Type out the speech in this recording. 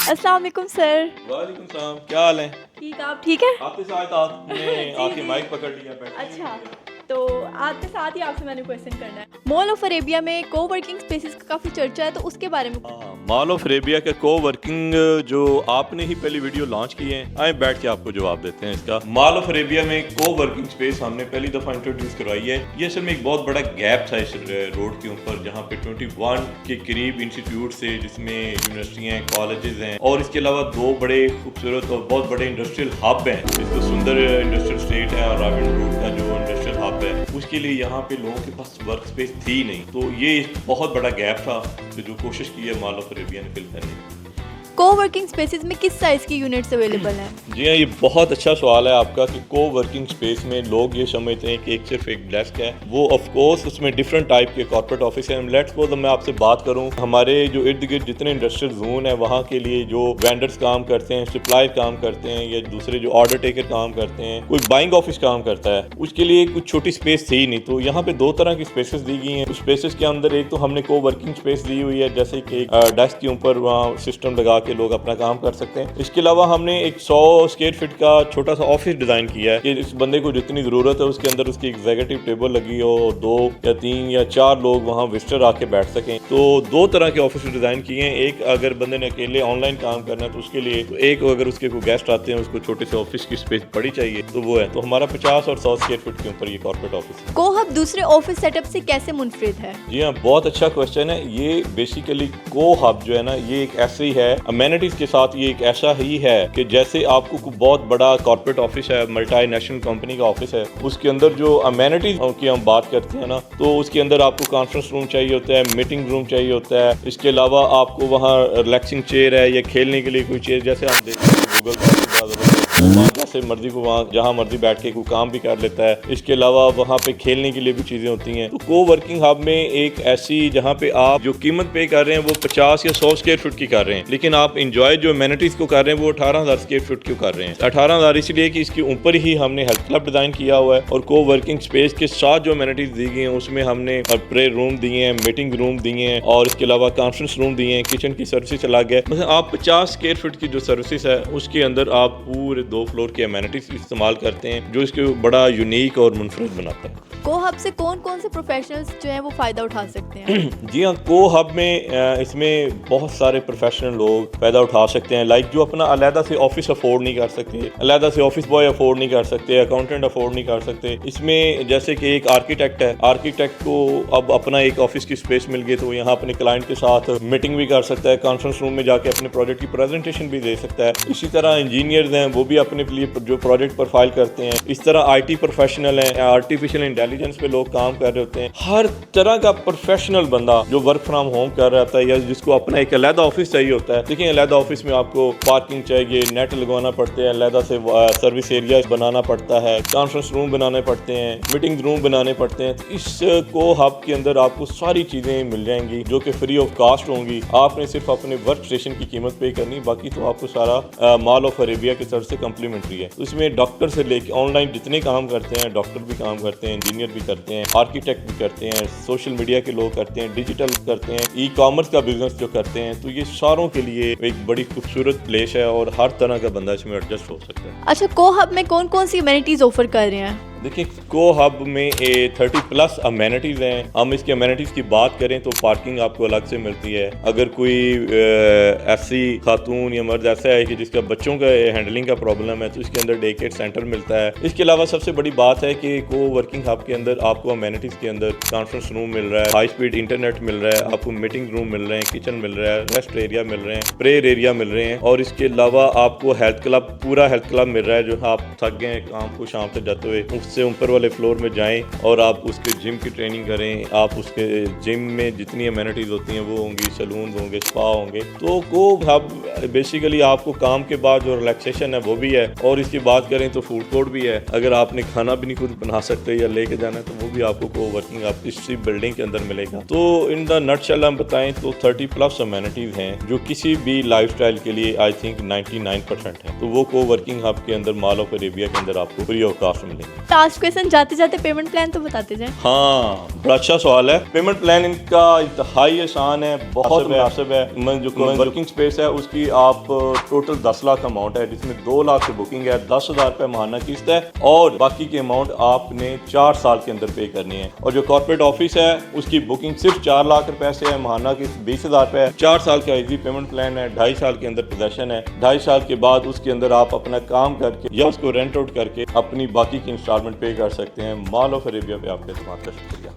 अस्सलाम वालेकुम सर। वालेकुम सलाम, क्या हाल है? ठीक, आप ठीक है? आपके साथ आपने आके माइक पकड़ लिया, बैठे नहीं अच्छा, दिया। तो आपके साथ ही आपसे मैंने क्वेश्चन करना है। मॉल ऑफ अरेबिया में को वर्किंग स्पेसेस का काफ़ी चर्चा है, तो उसके बारे में मॉल ऑफ अरेबिया का को वर्किंग जो आपने ही पहली वीडियो लॉन्च की है, आए बैठ के आपको जवाब देते हैं इसका। मॉल ऑफ अरेबिया में को वर्किंग स्पेस हमने पहली दफ़ा इंट्रोड्यूस करवाई है। ये असल में एक बहुत बड़ा गैप था इस रोड के ऊपर, जहाँ पे 21 के करीब इंस्टीट्यूट से, जिसमें यूनिवर्सिटियाँ हैं, कॉलेजेस हैं, और इसके अलावा दो बड़े खूबसूरत और बहुत बड़े इंडस्ट्रियल हब हैं। इसको सुंदर इंडस्ट्रियल स्टेट है और राविन रोड का जो इंडस्ट्रियल हब है, उसके लिए यहाँ पे लोगों के पास वर्क स्पेस थी नहीं। तो ये एक बहुत बड़ा गैप था, तो जो कोशिश की है मॉल ऑफ अरेबिया ने फिल करने की। को वर्किंग स्पेसेस में किस साइज़ की यूनिट्स अवेलेबल हैं? जी हाँ, ये बहुत अच्छा सवाल है आपका कि को वर्किंग स्पेस में लोग ये समझते हैं कि एक सिर्फ एक डेस्क है। वो ऑफ कोर्स उसमें डिफरेंट टाइप के कॉर्पोरेट ऑफिस हैं। लेट्स सपोज मैं आपसे बात करूं, हमारे जो इर्द गिर्द जितने इंडस्ट्रियल जोन है, वहाँ के लिए जो वेंडर्स काम करते हैं, सप्लायर काम करते हैं, या दूसरे जो ऑर्डर टेकर काम करते हैं, कोई बाइंग ऑफिस काम करता है, उसके लिए कुछ छोटी स्पेस थी नहीं। तो यहाँ पे दो तरह की स्पेसेस दी गई हैं। उस स्पेसेस के अंदर एक तो हमने को वर्किंग स्पेस दी हुई है, जैसे कि डेस्क के ऊपर वहाँ सिस्टम लगा के लोग अपना काम कर सकते हैं। इसके अलावा हमने एक 100 स्क्वायर फीट का छोटा सा ऑफिस डिजाइन किया है कि इस बंदे को जितनी जरूरत है उसके अंदर उसकी एग्जीक्यूटिव टेबल लगी हो, 2 या 3 या 4 लोग वहाँ विजिटर आके बैठ सकें। तो दो तरह के ऑफिस डिजाइन किए हैं। एक अगर बंदे ने अकेले ऑनलाइन काम करना है तो उसके लिए, तो एक अगर उसके कोई गेस्ट आते हैं उसको छोटे से ऑफिस की स्पेस बड़ी चाहिए, तो वो है। तो हमारा 50 और 100 स्क्वायर फीट के ऊपर ये कॉर्पोरेट ऑफिस है। को हब दूसरे ऑफिस सेटअप से कैसे मुनफरिद है? जी हाँ, बहुत अच्छा क्वेश्चन है। ये बेसिकली को हब जो है ना, ये एक ऐसे ही है, अमेनिटीज के साथ ये एक ऐसा ही है कि जैसे आपको कोई बहुत बड़ा कॉर्पोरेट ऑफिस है, मल्टी नेशनल कंपनी का ऑफिस है, उसके अंदर जो अमेनिटीज की हम बात करते हैं ना, तो उसके अंदर आपको कॉन्फ्रेंस रूम चाहिए होता है, मीटिंग रूम चाहिए होता है। इसके अलावा आपको वहाँ रिलैक्सिंग चेयर है, या खेलने के लिए कोई चेयर, जैसे हम देखते हैं गूगल वहाँ जैसे मर्जी को वहाँ जहाँ मर्जी बैठ के कोई काम भी कर लेता है। इसके अलावा वहाँ पे खेलने के लिए भी चीज़ें होती हैं। तो को वर्किंग हब में एक ऐसी, जहाँ पे आप जो कीमत पे कर रहे हैं वो 50 या 100 स्क्वायर फीट की कर रहे हैं, लेकिन आप इंजॉय जो अमेनिटीज़ को कर रहे हैं वो 18,000 स्क्वायर फीट क्यों कर रहे हैं? 18,000 इसलिए कि इसके ऊपर ही हमने हेल्थ क्लब डिज़ाइन किया हुआ है, और को वर्किंग स्पेस के साथ जो अमेनिटीज़ दी गई हैं उसमें हमने प्रेयर रूम दिए हैं, मीटिंग रूम दिए हैं, और इसके अलावा कॉन्फ्रेंस रूम दिए हैं, किचन की सर्विस अलग है। मतलब आप 50 स्क्वायर फीट की जो सर्विस है उसके अंदर आप पूरे 2 फ्लोर के अमेनिटीज इस्तेमाल करते हैं, जो इसको बड़ा यूनिक और मुनफरद बनाता है। को हब से कौन कौन से प्रोफेशनल्स जो हैं वो फ़ायदा उठा सकते हैं? जी हाँ, को हब में इसमें बहुत सारे प्रोफेशनल लोग फ़ायदा उठा सकते हैं। लाइक जो अपना अलहदा से ऑफिस अफोर्ड नहीं कर सकते, अलहदा से ऑफिस बॉय अफोर्ड नहीं कर सकते, अकाउंटेंट अफोर्ड नहीं कर सकते। इसमें जैसे कि एक आर्किटेक्ट है, आर्किटेक्ट को अब अपना एक ऑफिस की स्पेस मिल गई, तो यहाँ अपने क्लाइंट के साथ मीटिंग भी कर सकता है, कॉन्फ्रेंस रूम में जाके अपने प्रोजेक्ट की प्रेजेंटेशन भी दे सकता है। इसी तरह इंजीनियर्स हैं, वो भी अपने लिए जो प्रोजेक्ट पर फाइल करते हैं। इस तरह IT प्रोफेशनल हैं, आर्टिफिशियल इंटेलिजेंस पे लोग काम कर रहे होते हैं। हर तरह का प्रोफेशनल बंदा जो वर्क फ्रॉम होम कर रहा था, या जिसको अपना एक अलहदा ऑफिस चाहिए होता है। देखिए, अलहदा ऑफिस में आपको पार्किंग चाहिए, नेट लगवाना पड़ते हैं, अलहदा से सर्विस एरिया बनाना पड़ता है, कॉन्फ्रेंस रूम बनाने पड़ते हैं, मीटिंग रूम बनाने पड़ते हैं। तो इस को हब के अंदर आपको सारी चीज़ें मिल जाएंगी जो कि फ्री ऑफ कास्ट होंगी। आपने सिर्फ अपने वर्क स्टेशन की कीमत पे करनी, बाकी तो आपको सारा मॉल ऑफ अरेबिया की तरफ से कम्प्लीमेंट्री है। तो इसमें डॉक्टर से लेके ऑनलाइन जितने काम करते हैं, डॉक्टर भी काम करते हैं, इंजीनियर भी करते हैं, आर्किटेक्ट भी करते हैं, सोशल मीडिया के लोग करते हैं, डिजिटल करते हैं, ई कॉमर्स का बिजनेस जो करते हैं। तो ये सारों के लिए एक बड़ी खूबसूरत प्लेस है, और हर तरह का बंदा इसमें एडजस्ट हो सकता है। अच्छा, को हब में कौन कौन सी अमेनिटीज़ ऑफर कर रहे हैं? देखिए, को हब में 30+ अमेनिटीज़ हैं। हम इसके अमेनिटीज़ की बात करें तो पार्किंग आपको अलग से मिलती है। अगर कोई ऐसी खातून या मर्द ऐसा है कि जिसका बच्चों का हैंडलिंग का प्रॉब्लम है, तो इसके अंदर डे केयर सेंटर मिलता है। इसके अलावा सबसे बड़ी बात है कि को वर्किंग हब के अंदर आपको अमेनिटीज़ के अंदर कॉन्फ्रेंस रूम मिल रहा है, हाई स्पीड इंटरनेट मिल रहा है, आपको मीटिंग रूम मिल रहे हैं, किचन मिल रहा है, रेस्ट एरिया मिल रहे हैं, प्रेयर एरिया मिल रहे हैं, और इसके अलावा आपको हेल्थ क्लब, पूरा हेल्थ क्लब मिल रहा है। जो आप थक गए हैं काम को शाम से जाते हुए, से ऊपर वाले फ्लोर में जाएं और आप उसके जिम की ट्रेनिंग करें। आप उसके जिम में जितनी अमेनिटीज़ होती हैं वो होंगी, सलून होंगे, स्पा होंगे। तो को हब बेसिकली आपको काम के बाद जो रिलैक्सेशन है वो भी है, और इसकी बात करें तो फूड कोर्ट भी है। अगर आपने खाना भी नहीं खुद बना सकते या लेके जाना है, तो वो भी आपको को वर्किंग आप इसी बिल्डिंग के अंदर मिलेगा। तो इन द नटशेल हम बताएं तो 30+ अमेनिटीज़ हैं, जो किसी भी लाइफस्टाइल के लिए आई थिंक 99% है। तो वो को वर्किंग हब के अंदर, मॉल ऑफ अरेबिया के अंदर आपको फ्री ऑफ कास्ट मिलेंगे। लास्ट क्वेश्चन, जाते जाते पेमेंट प्लान तो बताते जाएं। हाँ, बड़ा अच्छा सवाल है। पेमेंट प्लान इनका इंतहाई आसान है, बहुत मुनासिब है। जो वर्किंग स्पेस है उसकी आप टोटल 10 लाख अमाउंट है, जिसमें 2 लाख की बुकिंग है, 10,000 रुपये माहाना किस्त है, और बाकी की अमाउंट आपने 4 साल के अंदर पे करनी है। और जो कॉर्पोरेट ऑफिस है उसकी बुकिंग सिर्फ 4 लाख रुपए से है, माहाना किस्त 20,000 रुपये है, 4 साल का इजी पेमेंट प्लान है, 2.5 साल के अंदर पोजेशन है, 2.5 साल के बाद उसके अंदर आप अपना काम करके या उसको रेंट आउट करके अपनी बाकी की इंस्टॉलमेंट पे कर सकते हैं। मॉल ऑफ अरेबिया पे आपके एतमाद का शुक्रिया।